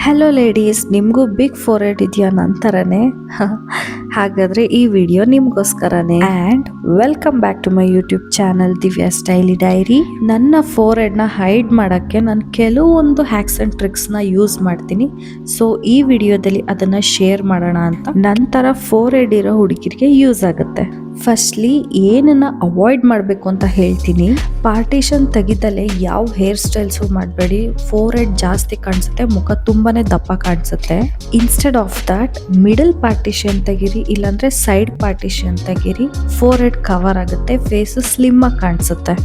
Hello ladies, ನಿಮಗೂ big forehead ಇದೆಯಾ ನಂತರನೇ? ಹಾಗಾದರೆ ಈ ವಿಡಿಯೋ ನಿಮಗೋಸ್ಕರನೇ. And welcome back to my YouTube channel Divya style diary. ನನ್ನ ಫೋರೆಡ್ನ ಹೈಡ್ ಮಾಡೋಕ್ಕೆ ನಾನು ಕೆಲವೊಂದು ಹ್ಯಾಕ್ಸ್ ಆ್ಯಂಡ್ ಟ್ರಿಕ್ಸ್ನ ಯೂಸ್ ಮಾಡ್ತೀನಿ. ಸೊ ಈ ವಿಡಿಯೋದಲ್ಲಿ ಅದನ್ನು ಶೇರ್ ಮಾಡೋಣ ಅಂತ. ನಂತರ ಫೋರೆಡ್ ಇರೋ ಹುಡುಗಿರಿಗೆ ಯೂಸ್ ಆಗುತ್ತೆ. ಫಸ್ಟ್ಲಿ ಏನನ್ನ ಅವಾಯ್ಡ್ ಮಾಡಬೇಕು ಅಂತ ಹೇಳ್ತೀನಿ. ಪಾರ್ಟಿಷನ್ ತೆಗಿದಲ್ಲೇ ಯಾವ ಹೇರ್ ಸ್ಟೈಲ್ಸು ಮಾಡಬೇಡಿ. ಫೋರೆಡ್ ಜಾಸ್ತಿ ಕಾಣಿಸುತ್ತೆ, ಮುಖ ತುಂಬಾನೇ ದಪ್ಪ ಕಾಣಿಸುತ್ತೆ. Instead of that middle partition ತೆಗಿರಿ, ಇಲ್ಲಾಂದ್ರೆ ಸೈಡ್ ಪಾರ್ಟಿಷನ್ ತೆಗಿರಿ. ಫೋರೆಡ್ ಕವರ್ ಆಗುತ್ತೆ, ಫೇಸ್ ಸ್ಲಿಮ್ ಆಗಿ ಕಾಣಿಸುತ್ತೆ.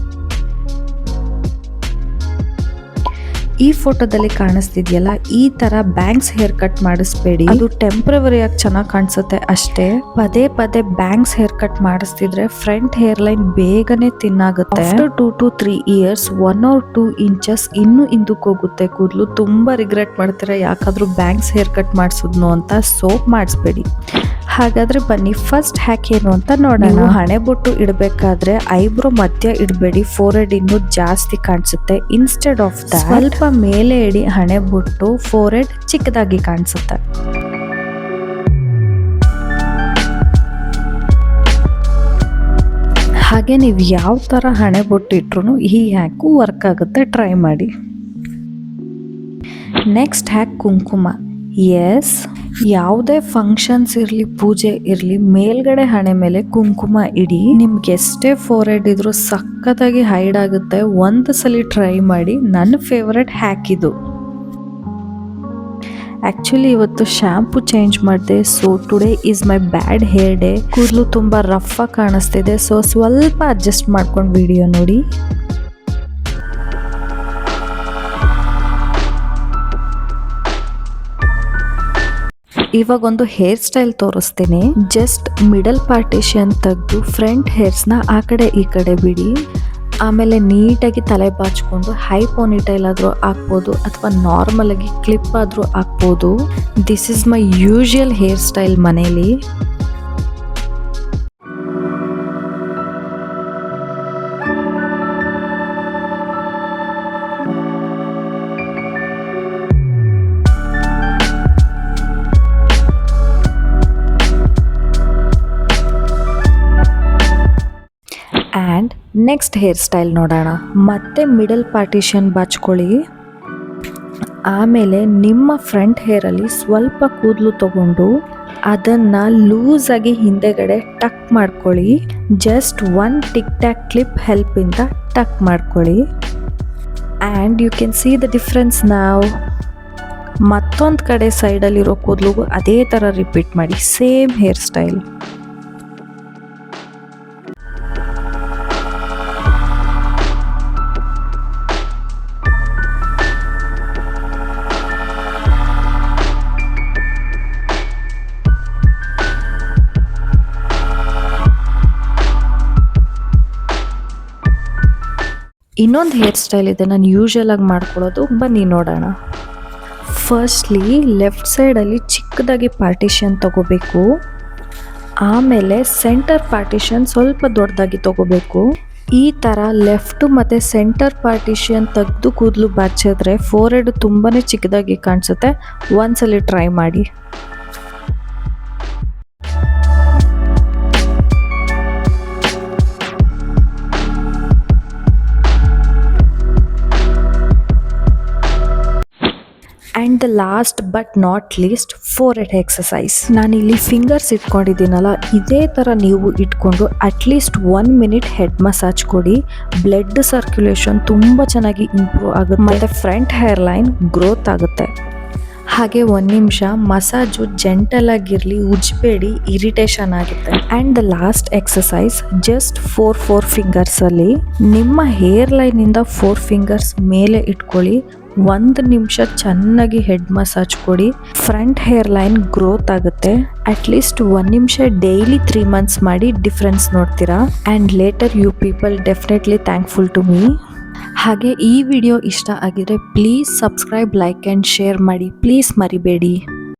ಈ ಫೋಟೋದಲ್ಲಿ ಕಾಣಿಸ್ತಿದ್ಯಲ್ಲ, ಈ ತರ ಬ್ಯಾಂಕ್ಸ್ ಹೇರ್ ಕಟ್ ಮಾಡಿಸ್ಬೇಡಿ. ಅದು ಟೆಂಪ್ರವರಿ ಆಗಿ ಚೆನ್ನಾಗಿ ಕಾಣಿಸುತ್ತೆ ಅಷ್ಟೇ. ಪದೇ ಪದೇ ಬ್ಯಾಂಕ್ಸ್ ಹೇರ್ ಕಟ್ ಮಾಡಿಸ್ತಿದ್ರೆ ಫ್ರಂಟ್ ಹೇರ್ ಲೈನ್ ಬೇಗನೆ ತಿನ್ನಾಗುತ್ತೆ. After 2 to 3 years 1 or 2 inches ಇನ್ನು ಹಿಂದಕ್ಕೆ ಹೋಗುತ್ತೆ ಕೂದಲು. ತುಂಬಾ ರಿಗ್ರೆಟ್ ಮಾಡ್ತೀರಾ ಯಾಕಾದ್ರೂ ಬ್ಯಾಂಕ್ಸ್ ಹೇರ್ ಕಟ್ ಮಾಡಿಸಿದ್ನು ಅಂತ. ಸೋಪ್ ಮಾಡಿಸ್ಬೇಡಿ. ಹಾಗಾದ್ರೆ ಬನ್ನಿ ಫಸ್ಟ್ ಹ್ಯಾಕ್ ಏನು ಅಂತ ನೋಡೋಣ. ಹಣೆ ಬೊಟ್ಟು ಇಡಬೇಕಾದ್ರೆ ಐಬ್ರೋ ಮಧ್ಯ ಇಡಬೇಡಿ, ಫೋರೆಡ್ ಇನ್ನೂ ಜಾಸ್ತಿ ಕಾಣಿಸುತ್ತೆ. ಇನ್ಸ್ಟೆಡ್ ಆಫ್ ದಟ್ ಸ್ವಲ್ಪ ಮೇಲೆ ಇಡಿ ಹಣೆ ಬೊಟ್ಟು, ಫೋರೆಡ್ ಚಿಕ್ಕದಾಗಿ ಕಾಣಿಸುತ್ತೆ. ಹಾಗೆ ನೀವು ಯಾವ ತರ ಹಣೆ ಬೊಟ್ಟು ಇಟ್ರು ಈ ಹ್ಯಾಕು ವರ್ಕ್ ಆಗುತ್ತೆ, ಟ್ರೈ ಮಾಡಿ. ನೆಕ್ಸ್ಟ್ ಹ್ಯಾಕ್ ಕುಂಕುಮ. ಎಸ್, ಯಾವುದೇ ಫಂಕ್ಷನ್ಸ್ ಇರಲಿ, ಪೂಜೆ ಇರಲಿ, ಮೇಲ್ಗಡೆ ಹಣೆ ಮೇಲೆ ಕುಂಕುಮ ಇಡಿ. ನಿಮ್ಗೆ ಎಷ್ಟೇ ಫೋರೆಡ್ ಇದ್ರೂ ಸಖತ್ತಾಗಿ ಹೈಡ್ ಆಗುತ್ತೆ. ಒಂದು ಸಲ ಟ್ರೈ ಮಾಡಿ. ನನ್ನ ಫೇವರೆಟ್ ಹ್ಯಾಕ್ ಇದು. ಆಕ್ಚುಲಿ ಇವತ್ತು ಶಾಂಪು ಚೇಂಜ್ ಮಾಡಿದೆ. So today is my bad hair day. ಕೂದಲು ತುಂಬ ರಫ್ ಆಗಿ ಕಾಣಿಸ್ತಿದೆ. ಸೊ ಸ್ವಲ್ಪ ಅಡ್ಜಸ್ಟ್ ಮಾಡ್ಕೊಂಡು ವಿಡಿಯೋ ನೋಡಿ. ಇವಾಗ ಒಂದು ಹೇರ್ ಸ್ಟೈಲ್ ತೋರಿಸ್ತೀನಿ. ಜಸ್ಟ್ ಮಿಡಲ್ ಪಾರ್ಟಿಷನ್ ತೆಗೆದು ಫ್ರಂಟ್ ಹೇರ್ಸ್ನ ಆ ಕಡೆ ಈ ಕಡೆ ಬಿಡಿ. ಆಮೇಲೆ ನೀಟಾಗಿ ತಲೆ ಬಾಚ್ಕೊಂಡು ಹೈ ಪೋನಿಟೈಲ್ ಆದರೂ ಹಾಕ್ಬೋದು, ಅಥವಾ ನಾರ್ಮಲ್ ಆಗಿ ಕ್ಲಿಪ್ ಆದರೂ ಹಾಕ್ಬೋದು. This is my usual hair style ಮನೇಲಿ. ಆ್ಯಂಡ್ ನೆಕ್ಸ್ಟ್ ಹೇರ್ ಸ್ಟೈಲ್ ನೋಡೋಣ. ಮತ್ತೆ ಮಿಡಲ್ ಪಾರ್ಟಿಷನ್ ಬಾಚ್ಕೊಳ್ಳಿ. ಆಮೇಲೆ ನಿಮ್ಮ ಫ್ರಂಟ್ ಹೇರಲ್ಲಿ ಸ್ವಲ್ಪ ಕೂದಲು ತಗೊಂಡು ಅದನ್ನು ಲೂಸಾಗಿ ಹಿಂದೆಗಡೆ ಟಕ್ ಮಾಡ್ಕೊಳ್ಳಿ. ಜಸ್ಟ್ 1 ಟಿಕ್ ಟ್ಯಾಕ್ ಕ್ಲಿಪ್ ಹೆಲ್ಪಿಂದ ಟಕ್ ಮಾಡ್ಕೊಳ್ಳಿ. And you can see the difference ನಾವ್. ಮತ್ತೊಂದು ಕಡೆ ಸೈಡಲ್ಲಿರೋ ಕೂದಲು ಅದೇ ಥರ ರಿಪೀಟ್ ಮಾಡಿ, ಸೇಮ್ ಹೇರ್ ಸ್ಟೈಲ್. ಇನ್ನೊಂದು ಹೇರ್ ಸ್ಟೈಲ್ ಇದೆ ನಾನು ಯೂಶುವಲ್ ಆಗಿ ಮಾಡ್ಕೊಳ್ಳೋದು, ಬನ್ನಿ ನೋಡೋಣ. ಫಸ್ಟ್ಲಿ ಲೆಫ್ಟ್ ಸೈಡಲ್ಲಿ ಚಿಕ್ಕದಾಗಿ ಪಾರ್ಟಿಷನ್ ತಗೋಬೇಕು. ಆಮೇಲೆ ಸೆಂಟರ್ ಪಾರ್ಟಿಷನ್ ಸ್ವಲ್ಪ ದೊಡ್ಡದಾಗಿ ತಗೋಬೇಕು. ಈ ಥರ ಲೆಫ್ಟು ಮತ್ತು ಸೆಂಟರ್ ಪಾರ್ಟಿಷನ್ ತೆಗೆದು ಕೂದಲು ಬಾಚಿದ್ರೆ ಫೋರೆಡ್ ತುಂಬಾ ಚಿಕ್ಕದಾಗಿ ಕಾಣಿಸುತ್ತೆ. ಒಂದ್ಸಲಿ ಟ್ರೈ ಮಾಡಿ. And the last but not least forehead exercise. ನಾನಿಲ್ಲಿ ಫಿಂಗರ್ಸ್ ಇಟ್ಕೊಂಡಿದ್ದೀನಲ್ಲ, ಇದೇ ಥರ ನೀವು ಇಟ್ಕೊಂಡು ಅಟ್ಲೀಸ್ಟ್ 1 minute ಹೆಡ್ ಮಸಾಜ್ ಕೊಡಿ. ಬ್ಲಡ್ ಸರ್ಕ್ಯುಲೇಷನ್ ತುಂಬ ಚೆನ್ನಾಗಿ ಇಂಪ್ರೂವ್ ಆಗುತ್ತೆ ಮತ್ತು ಫ್ರಂಟ್ ಹೇರ್ ಲೈನ್ ಗ್ರೋತ್ ಆಗುತ್ತೆ. ಹಾಗೆ 1 ನಿಮಿಷ ಮಸಾಜು ಜೆಂಟಲ್ ಆಗಿರಲಿ, ಉಜ್ಬೇಡಿ, ಇರಿಟೇಷನ್ ಆಗುತ್ತೆ. And the last exercise just 4 ಫಿಂಗರ್ಸಲ್ಲಿ ನಿಮ್ಮ ಹೇರ್ ಲೈನಿಂದ 4 ಫಿಂಗರ್ಸ್ ಮೇಲೆ ಇಟ್ಕೊಳ್ಳಿ. 1 ನಿಮಿಷ ಚೆನ್ನಾಗಿ ಹೆಡ್ ಮಸಾಜ್ ಕೊಡಿ. ಫ್ರಂಟ್ ಹೇರ್ ಲೈನ್ ಗ್ರೋತ್ ಆಗುತ್ತೆ. ಅಟ್ಲೀಸ್ಟ್ 1 ನಿಮಿಷ ಡೈಲಿ 3 months ಮಾಡಿ, ಡಿಫ್ರೆನ್ಸ್ ನೋಡ್ತೀರಾ. And later you people definitely thankful to me. ಹಾಗೆ ಈ ವಿಡಿಯೋ ಇಷ್ಟ ಆಗಿದ್ರೆ please subscribe, like and share ಮಾಡಿ, ಪ್ಲೀಸ್ ಮರಿಬೇಡಿ.